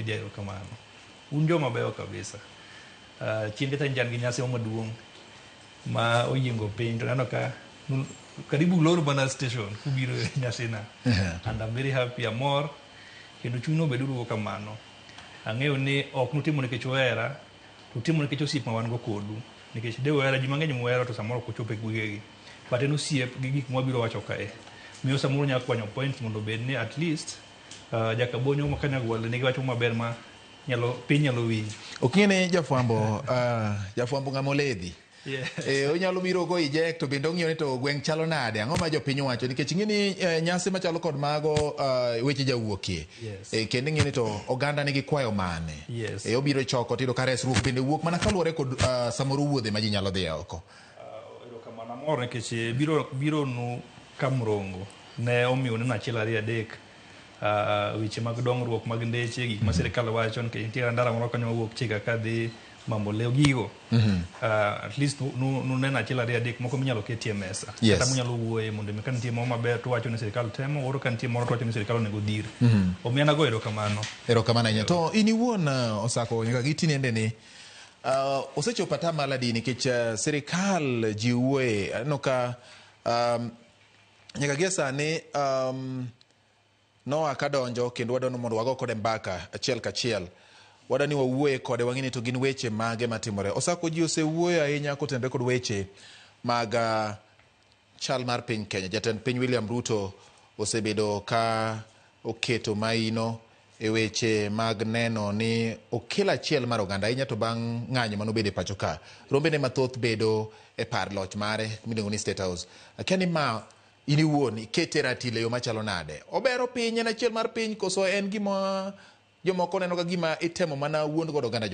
media erokamano. Un joma beyo kabisa. Chieng' kata njan gi nyasi maduong' ma oyiengo piny to neno ka karibu lor bana station kubiro nyasina. And I'm very happy, amor kendo chuno bedo ruo kamano. Ang'eyo ni ok nutimo nikech ohera, to timo nikech osiep ma wan go kodu. Nikech de ohera ji mang'eny mohero to samoro ok ochopo e gwegegi. But en osiep gi gik mwabiro wacho kae. Miyo samoro nyalo kwanyo point mondo bed ni at least jakabonyo ma Kanyagwal nigi wacho maber ma piny nyalo winjo. Okine jafwambo ng'ama oledhi. Onyalo biro go ijek to bende ong'iyo ni to gweng' chalo nade, ang'o ma jopiny wacho, nikech ing'eni nyasi machalo kod mago weche jawuokie. Kendo ing'eni to oganda nigi kwayo mane. Obiro choko tido ka resruok bende wuok mana kaluwore kod samoro wuodhe ma ji nyalo dhi oko. Erokamano amor nikech biro nu kamrongo ne omiyo neno achiel ariyo adek weche mag dongruok mag ndeche, gik ma sirikal wacho nikech nitie ndara moro kanyo mawuok chika ka dhi mambo leo gigo. At least nuneno achiel ariyo adek moko minyalo ketie mesa. Kata munyalo wuoye mondo ka nitie moro maber to wacho ni sirikal temo, oro ka nitie moro to wacho ni sirikal onego dhir. Omiyo nago erokamano. Erokamano ahinya. To in iwuon Osako nyaka gi tinende ni osechopo ata maladi nikech sirikal jiwuoye no ka nyaka gi sani Noah kadonjo kendo wadwano mondo wago kode mbaka achiel kachiel. Wadani wawuoye kode wang'ini to gin weche mage matimore. Osako ji osewuoyo ahinya kotenore kod weche mag chal mar piny Kenya. Jatend piny William Ruto osebedo ka oketo maino e weche mag neno ni okelo achiel mar oganda ahinya to bang' ng'anyo manobedo e pacho ka. Rombene mathoth bedo e par loch mare miluongo ni State House. Akia ni ma ini wuon ikete ratile yo machalo nade. Obero piny en achiel mar piny koso en gima jomoko neno ka gima itemo mana wuond godo oganda